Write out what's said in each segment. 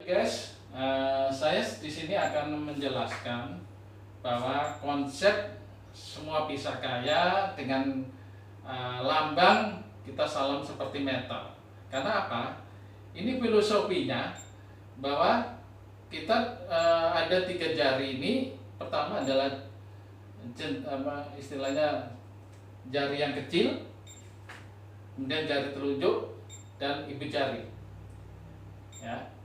Guys, saya di sini akan menjelaskan bahwa konsep semua bisa kaya dengan lambang kita salam seperti metal. Karena apa? Ini filosofinya bahwa kita ada 3 jari ini. Pertama adalah istilahnya jari yang kecil, kemudian jari telunjuk dan ibu jari. Ya.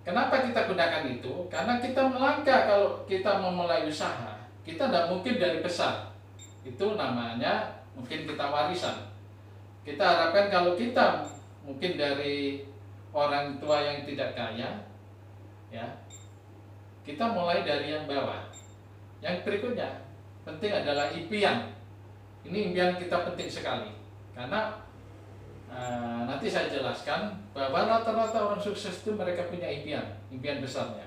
Kenapa kita gunakan itu? Karena kita melangkah, kalau kita memulai usaha, kita tidak mungkin dari besar. Itu namanya mungkin kita warisan. Kita harapkan kalau kita mungkin dari orang tua yang tidak kaya, ya, kita mulai dari yang bawah. Yang berikutnya penting adalah impian. Ini impian kita penting sekali, karena nanti saya jelaskan bahwa rata-rata orang sukses itu mereka punya impian besarnya.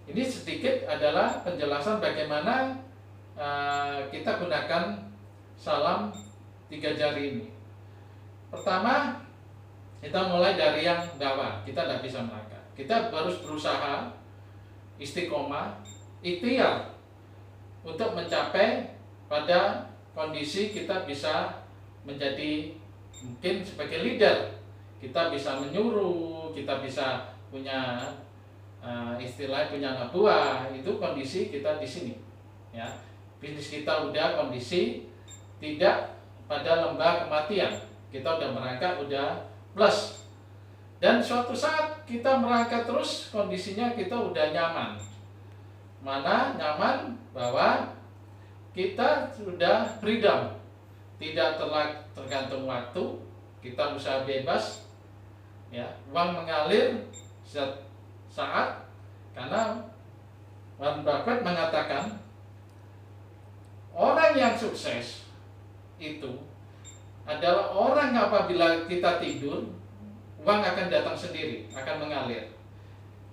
Ini sedikit adalah penjelasan bagaimana kita gunakan salam 3 jari ini. Pertama, kita mulai dari yang bawah, kita tidak bisa melangkah. Kita harus berusaha istiqomah, ikhtiar untuk mencapai pada kondisi kita bisa menjadi mungkin sebagai leader. Kita bisa menyuruh, kita bisa punya istilah punya anak buah. Itu kondisi kita di sini, ya. Bisnis kita udah kondisi tidak pada lembah kematian, kita udah merangkak, udah plus. Dan suatu saat kita merangkak terus, kondisinya kita udah nyaman. Mana nyaman? Bahwa kita sudah freedom, tidak tergantung waktu, kita usaha bebas, ya, uang mengalir setiap saat. Karena Warren Buffett mengatakan orang yang sukses itu adalah orang apabila kita tidur, uang akan datang sendiri, akan mengalir.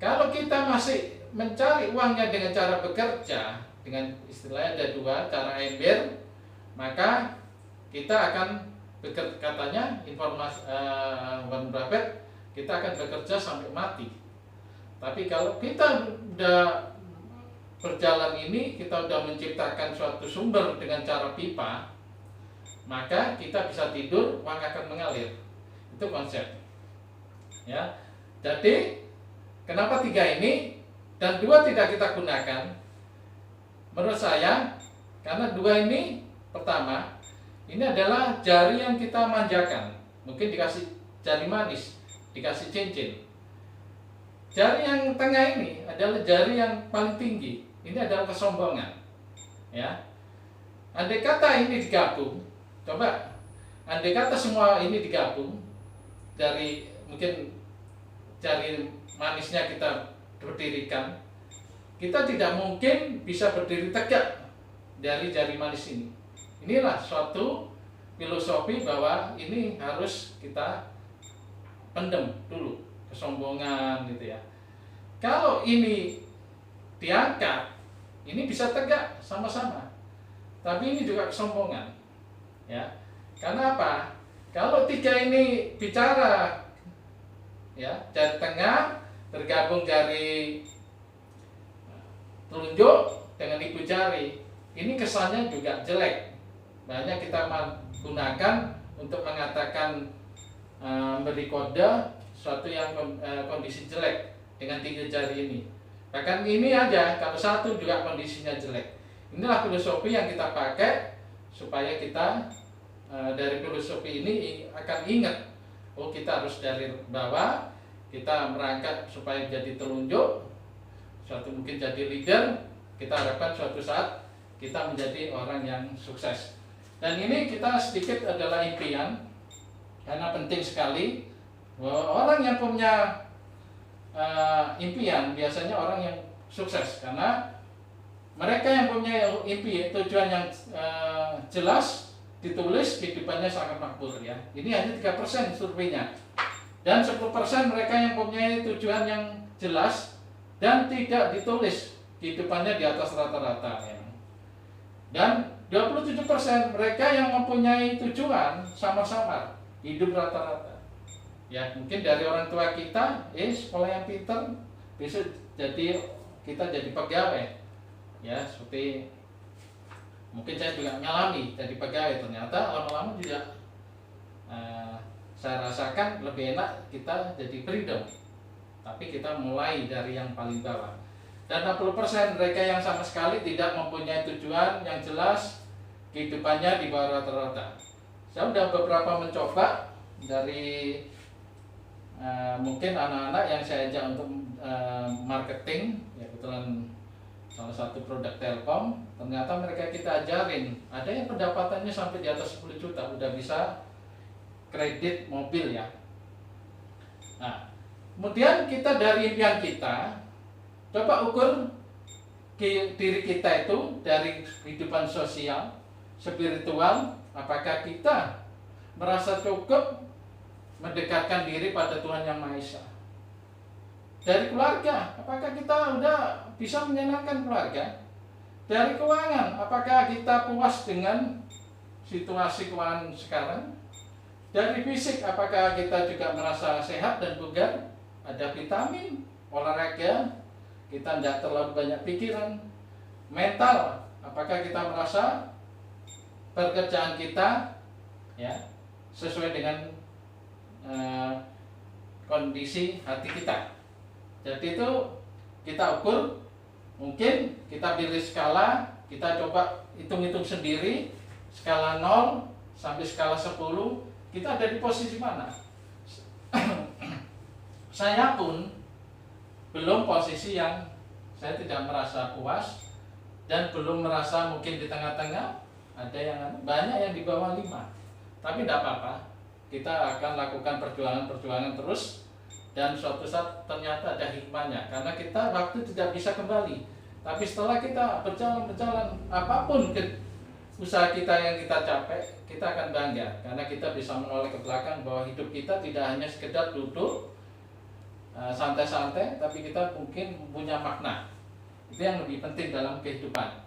Kalau kita masih mencari uangnya dengan cara bekerja, dengan istilahnya ada 2 cara ember, maka kita akan bekerja, katanya informasi Warren Buffett, kita akan bekerja sampai mati. Tapi kalau kita udah berjalan ini, kita udah menciptakan suatu sumber dengan cara pipa, maka kita bisa tidur, uang akan mengalir. Itu konsep, ya. Jadi kenapa 3 ini dan 2 tidak kita gunakan? Menurut saya, karena 2 ini, pertama, ini adalah jari yang kita manjakan. Mungkin dikasih jari manis, dikasih cincin. Jari yang tengah ini adalah jari yang paling tinggi. Ini adalah kesombongan, ya. Andai kata ini digabung, coba andai kata semua ini digabung, dari mungkin jari manisnya kita berdirikan, kita tidak mungkin bisa berdiri tegak dari jari manis ini. Inilah suatu filosofi bahwa ini harus kita pendem dulu kesombongan, gitu ya. Kalau ini diangkat, ini bisa tegak sama-sama. Tapi ini juga kesombongan, ya. Karena apa? Kalau 3 ini bicara, ya, jari tengah bergabung jari telunjuk dengan ibu jari, ini kesannya juga jelek. Banyak kita gunakan untuk mengatakan beri kode suatu yang kondisi jelek dengan 3 jari ini. Bahkan ini aja kalau 1 juga kondisinya jelek. Inilah filosofi yang kita pakai supaya kita dari filosofi ini akan ingat, oh, kita harus dari bawah, kita merangkak supaya jadi telunjuk, suatu mungkin jadi leader. Kita harapkan suatu saat kita menjadi orang yang sukses. Dan ini kita sedikit adalah impian, karena penting sekali bahwa orang yang punya impian biasanya orang yang sukses, karena mereka yang punya impian, tujuan yang jelas, ditulis, kehidupannya sangat makmur, ya. Ini hanya 3% surveinya, dan 10% mereka yang punya tujuan yang jelas dan tidak ditulis, kehidupannya di atas rata-rata, ya. Dan 27% mereka yang mempunyai tujuan sama-sama, hidup rata-rata. Ya, mungkin dari orang tua kita, sekolah yang pintar, besok kita jadi pegawai, ya seperti mungkin saya juga ngalami jadi pegawai, ternyata lama-lama juga saya rasakan lebih enak kita jadi freedom, tapi kita mulai dari yang paling bawah. Dan 60% mereka yang sama sekali tidak mempunyai tujuan yang jelas, kehidupannya di bawah rata-rata. Saya sudah beberapa mencoba dari mungkin anak-anak yang saya ajak untuk marketing, ya kebetulan salah satu produk Telkom, ternyata mereka kita ajarin, ada yang pendapatannya sampai di atas 10 juta, udah bisa kredit mobil ya. Nah, kemudian kita dari impian kita, coba ukur diri kita itu dari kehidupan sosial, spiritual, apakah kita merasa cukup mendekatkan diri pada Tuhan Yang Maha Esa. Dari keluarga, apakah kita udah bisa menyenangkan keluarga? Dari keuangan, apakah kita puas dengan situasi keuangan sekarang? Dari fisik, apakah kita juga merasa sehat dan bugar? Ada vitamin, olahraga, kita tidak terlalu banyak pikiran. Mental, apakah kita merasa pekerjaan kita ya sesuai dengan kondisi hati kita. Jadi itu kita ukur, mungkin kita pilih skala, kita coba hitung-hitung sendiri, skala 0 sampai skala 10, kita ada di posisi mana. Saya pun belum posisi yang saya tidak merasa puas, dan belum merasa mungkin di tengah-tengah, ada yang banyak yang di bawah 5. Tapi tidak apa-apa, kita akan lakukan perjuangan terus, dan suatu saat ternyata ada hikmahnya, karena kita waktu tidak bisa kembali. Tapi setelah kita berjalan, apapun usaha kita yang kita capai, kita akan bangga, karena kita bisa menoleh ke belakang bahwa hidup kita tidak hanya sekedar duduk santai-santai, tapi kita mungkin punya makna. Itu yang lebih penting dalam kehidupan.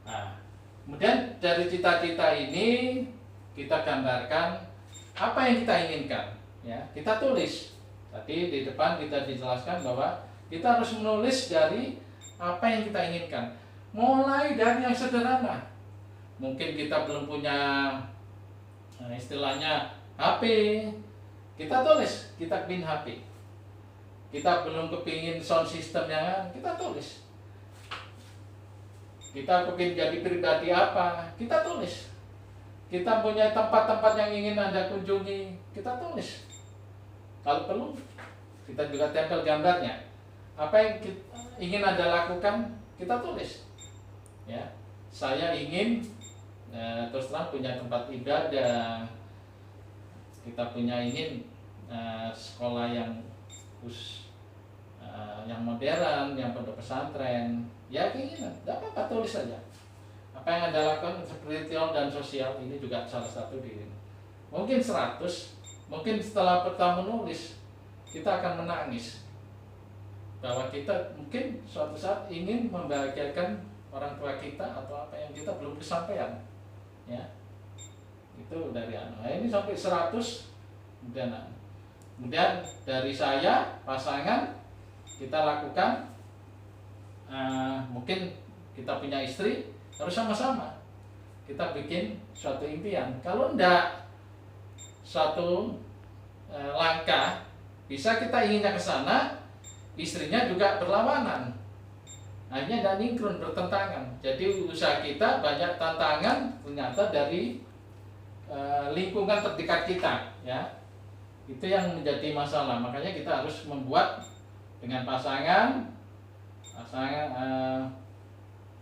Nah, kemudian dari cita-cita ini kita gambarkan apa yang kita inginkan, ya kita tulis. Tadi di depan kita dijelaskan bahwa kita harus menulis dari apa yang kita inginkan, mulai dari yang sederhana. Mungkin kita belum punya istilahnya HP, kita tulis, kita pin HP. Kita belum kepingin sound system yang kita tulis. Kita kepingin jadi pribadi apa, kita tulis. Kita punya tempat-tempat yang ingin Anda kunjungi, kita tulis. Kalau perlu, kita juga tempel gambarnya. Apa yang ingin Anda lakukan, kita tulis. Ya, saya ingin terus terang punya tempat ibadah, kita punya ingin sekolah yang yang modern, yang pondok pesantren, ya keinginan, tidak apa-apa, tulis saja. Apa yang Anda lakukan spiritual dan sosial, ini juga salah satu diri. Mungkin 100, mungkin setelah pertama menulis, kita akan menangis bahwa kita mungkin suatu saat ingin membahagiakan orang tua kita atau apa yang kita belum kesampaian. Ya, itu dari ini sampai 100, kemudian dari saya pasangan kita lakukan, mungkin kita punya istri, harus sama-sama kita bikin suatu impian. Kalau enggak, suatu langkah bisa kita inginnya ke sana, istrinya juga berlawanan, hanya dan sinkron, bertentangan. Jadi usaha kita banyak tantangan ternyata dari lingkungan terdekat kita, ya. Itu yang menjadi masalah. Makanya kita harus membuat dengan pasangan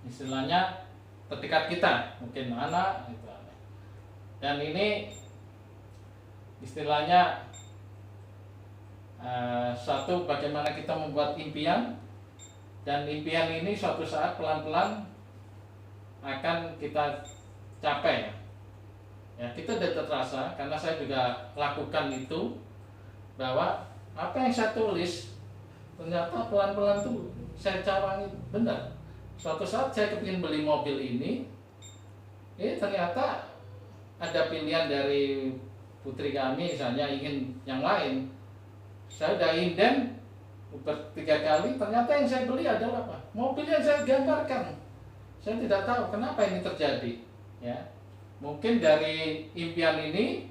istilahnya terdekat kita, mungkin anak gitu. Dan ini istilahnya satu, bagaimana kita membuat impian. Dan impian ini suatu saat pelan-pelan akan kita capai. Ya, kita tidak terasa, karena saya juga lakukan itu, bahwa apa yang saya tulis ternyata pelan-pelan tuh saya cawangi benar. Suatu saat saya kepingin beli mobil ini, ternyata ada pilihan dari putri kami misalnya ingin yang lain. Saya udah inden, Uber 3 kali, ternyata yang saya beli adalah apa? Mobil yang saya gambarkan. Saya tidak tahu kenapa ini terjadi. Ya, mungkin dari impian ini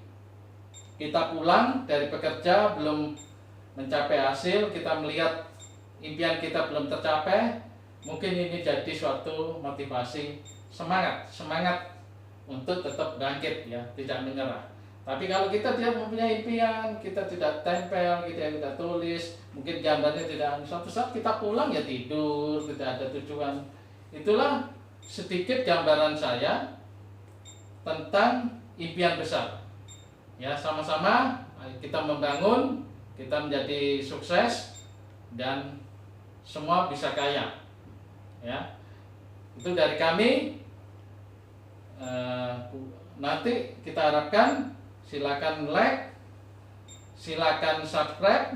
kita pulang dari bekerja belum mencapai hasil, kita melihat impian kita belum tercapai, mungkin ini jadi suatu motivasi, semangat untuk tetap bangkit, ya, tidak menyerah. Tapi kalau kita tidak mempunyai impian, kita tidak tempel, kita tidak tulis, mungkin gambarnya tidak, suatu saat kita pulang ya tidur, tidak ada tujuan. Itulah sedikit gambaran saya tentang impian besar. Ya, sama-sama kita membangun, kita menjadi sukses dan semua bisa kaya. Ya, itu dari kami. Nanti kita harapkan silakan like, silakan subscribe,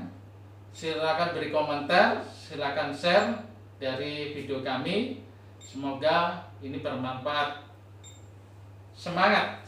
silakan beri komentar, silakan share dari video kami. Semoga ini bermanfaat. Semangat!